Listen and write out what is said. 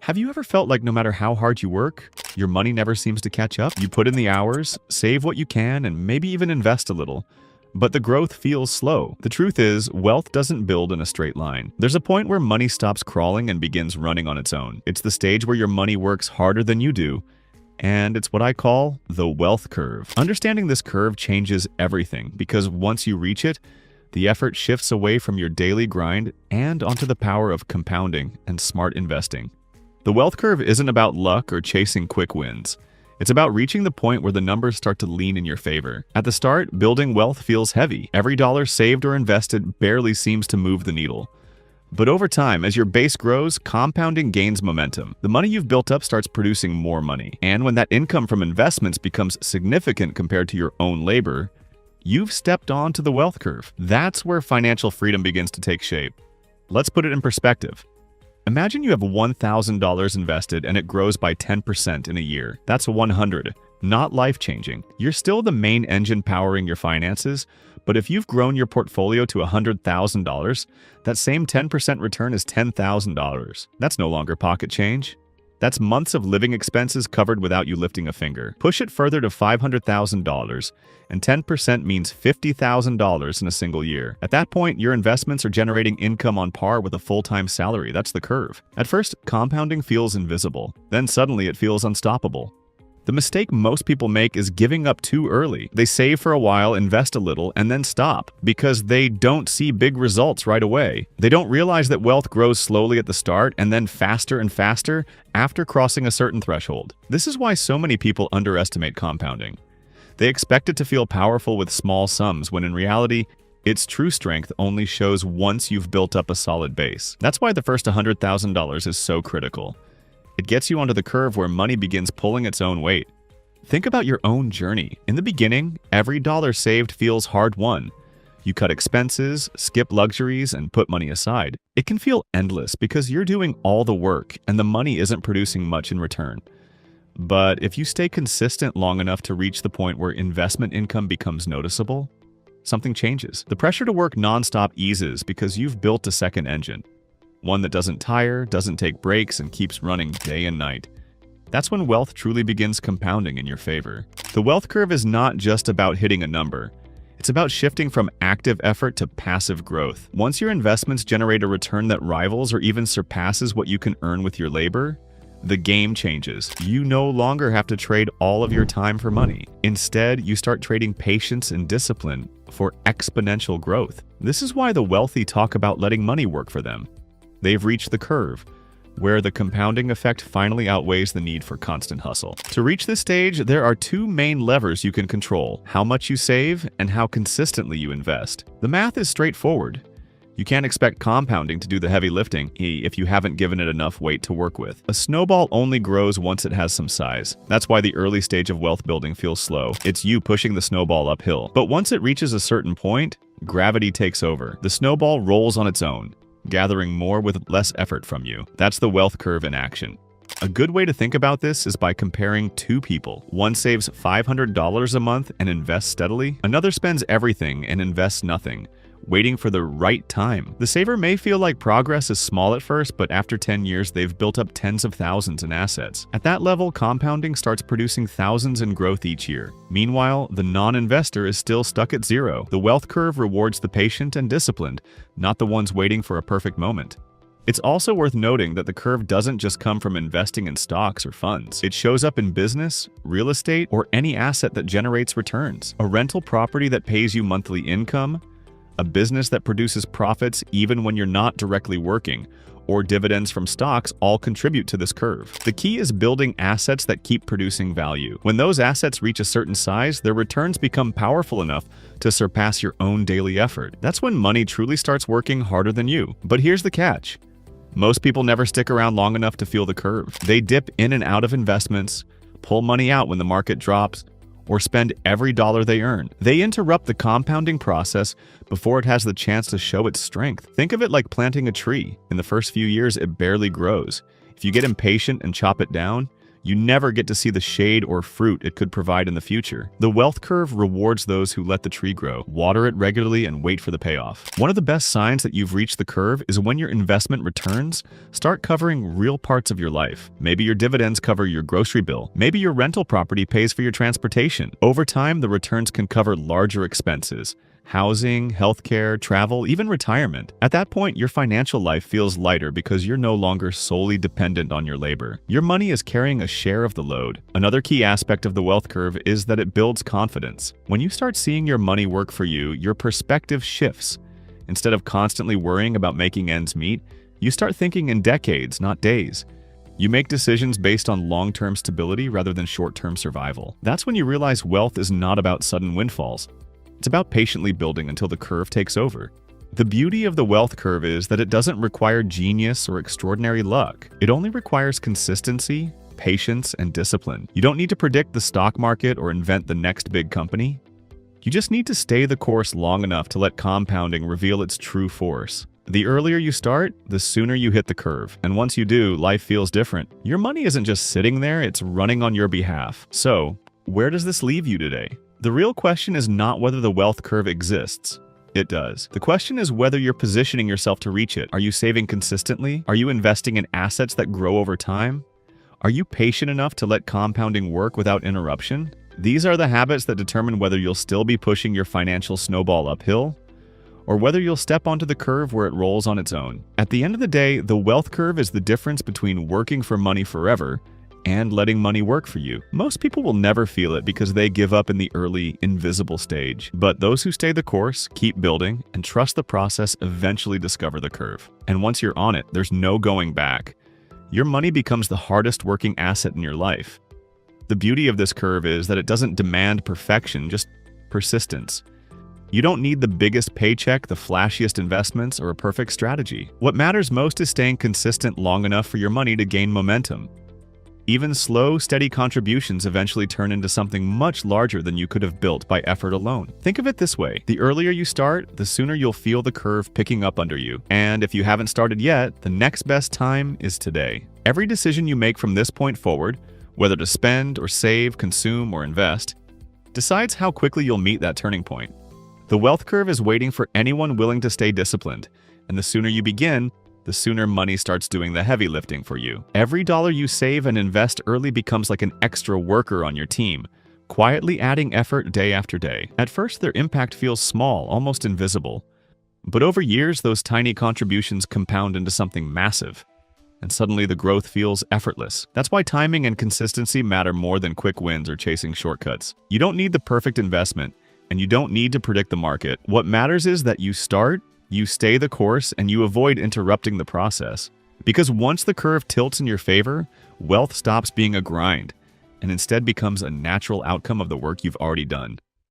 Have you ever felt like no matter how hard you work, your money never seems to catch up? You put in the hours, save what you can, and maybe even invest a little. But the growth feels slow. The truth is, wealth doesn't build in a straight line. There's a point where money stops crawling and begins running on its own. It's the stage where your money works harder than you do, and it's what I call the wealth curve. Understanding this curve changes everything, because once you reach it, the effort shifts away from your daily grind and onto the power of compounding and smart investing. The wealth curve isn't about luck or chasing quick wins. It's about reaching the point where the numbers start to lean in your favor. At the start, building wealth feels heavy. Every dollar saved or invested barely seems to move the needle. But over time, as your base grows, compounding gains momentum. The money you've built up starts producing more money. And when that income from investments becomes significant compared to your own labor, you've stepped onto the wealth curve. That's where financial freedom begins to take shape. Let's put it in perspective. Imagine you have $1,000 invested and it grows by 10% in a year. That's 100. Not life-changing. You're still the main engine powering your finances, but if you've grown your portfolio to $100,000, that same 10% return is $10,000. That's no longer pocket change. That's months of living expenses covered without you lifting a finger. Push it further to $500,000, and 10% means $50,000 in a single year. At that point, your investments are generating income on par with a full-time salary. That's the curve. At first, compounding feels invisible. Then suddenly it feels unstoppable. The mistake most people make is giving up too early. They save for a while, invest a little, and then stop because they don't see big results right away. They don't realize that wealth grows slowly at the start and then faster and faster after crossing a certain threshold. This is why so many people underestimate compounding. They expect it to feel powerful with small sums when in reality, its true strength only shows once you've built up a solid base. That's why the first $100,000 is so critical. It gets you onto the curve where money begins pulling its own weight. Think about your own journey. In the beginning, every dollar saved feels hard-won. You cut expenses, skip luxuries, and put money aside. It can feel endless because you're doing all the work and the money isn't producing much in return. But if you stay consistent long enough to reach the point where investment income becomes noticeable, something changes. The pressure to work nonstop eases because you've built a second engine. One that doesn't tire, doesn't take breaks, and keeps running day and night. That's when wealth truly begins compounding in your favor. The wealth curve is not just about hitting a number. It's about shifting from active effort to passive growth. Once your investments generate a return that rivals or even surpasses what you can earn with your labor, the game changes. You no longer have to trade all of your time for money. Instead, you start trading patience and discipline for exponential growth. This is why the wealthy talk about letting money work for them. They've reached the curve, where the compounding effect finally outweighs the need for constant hustle. To reach this stage, there are two main levers you can control: how much you save and how consistently you invest. The math is straightforward. You can't expect compounding to do the heavy lifting if you haven't given it enough weight to work with. A snowball only grows once it has some size. That's why the early stage of wealth building feels slow. It's you pushing the snowball uphill. But once it reaches a certain point, gravity takes over. The snowball rolls on its own, gathering more with less effort from you. That's the wealth curve in action. A good way to think about this is by comparing two people. One saves $500 a month and invests steadily. Another spends everything and invests nothing, waiting for the right time. The saver may feel like progress is small at first, but after 10 years, they've built up tens of thousands in assets. At that level, compounding starts producing thousands in growth each year. Meanwhile, the non-investor is still stuck at zero. The wealth curve rewards the patient and disciplined, not the ones waiting for a perfect moment. It's also worth noting that the curve doesn't just come from investing in stocks or funds. It shows up in business, real estate, or any asset that generates returns. A rental property that pays you monthly income, a business that produces profits even when you're not directly working, or dividends from stocks all contribute to this curve. The key is building assets that keep producing value. When those assets reach a certain size, their returns become powerful enough to surpass your own daily effort. That's when money truly starts working harder than you. But here's the catch. Most people never stick around long enough to feel the curve. They dip in and out of investments, pull money out when the market drops, or spend every dollar they earn. They interrupt the compounding process before it has the chance to show its strength. Think of it like planting a tree. In the first few years, it barely grows. If you get impatient and chop it down, You never get to see the shade or fruit it could provide in the future. The wealth curve rewards those who let the tree grow, water it regularly, and wait for the payoff. One of the best signs that you've reached the curve is when your investment returns start covering real parts of your life. Maybe your dividends cover your grocery bill. Maybe your rental property pays for your transportation. Over time, the returns can cover larger expenses: housing, healthcare, travel, even retirement. At that point, your financial life feels lighter because you're no longer solely dependent on your labor. Your money is carrying a share of the load. Another key aspect of the wealth curve is that it builds confidence. When you start seeing your money work for you, your perspective shifts. Instead of constantly worrying about making ends meet, you start thinking in decades, not days. You make decisions based on long-term stability rather than short-term survival. That's when you realize wealth is not about sudden windfalls. It's about patiently building until the curve takes over. The beauty of the wealth curve is that it doesn't require genius or extraordinary luck. It only requires consistency, patience, and discipline. You don't need to predict the stock market or invent the next big company. You just need to stay the course long enough to let compounding reveal its true force. The earlier you start, the sooner you hit the curve. And once you do, life feels different. Your money isn't just sitting there, it's running on your behalf. So, where does this leave you today? The real question is not whether the wealth curve exists. It does. The question is whether you're positioning yourself to reach it. Are you saving consistently? Are you investing in assets that grow over time? Are you patient enough to let compounding work without interruption? These are the habits that determine whether you'll still be pushing your financial snowball uphill, or whether you'll step onto the curve where it rolls on its own. At the end of the day, the wealth curve is the difference between working for money forever and letting money work for you. Most people will never feel it because they give up in the early, invisible stage. But those who stay the course, keep building, and trust the process eventually discover the curve. And once you're on it, there's no going back. Your money becomes the hardest working asset in your life. The beauty of this curve is that it doesn't demand perfection, just persistence. You don't need the biggest paycheck, the flashiest investments, or a perfect strategy. What matters most is staying consistent long enough for your money to gain momentum. Even slow, steady contributions eventually turn into something much larger than you could have built by effort alone. Think of it this way: the earlier you start, the sooner you'll feel the curve picking up under you. And if you haven't started yet, the next best time is today. Every decision you make from this point forward, whether to spend or save, consume or invest, decides how quickly you'll meet that turning point. The wealth curve is waiting for anyone willing to stay disciplined, and the sooner you begin, the sooner money starts doing the heavy lifting for you. Every dollar you save and invest early becomes like an extra worker on your team, quietly adding effort day after day. At first, their impact feels small, almost invisible. But over years, those tiny contributions compound into something massive, and suddenly the growth feels effortless. That's why timing and consistency matter more than quick wins or chasing shortcuts. You don't need the perfect investment, and you don't need to predict the market. What matters is that you start, you stay the course, and you avoid interrupting the process. Because once the curve tilts in your favor, wealth stops being a grind and instead becomes a natural outcome of the work you've already done.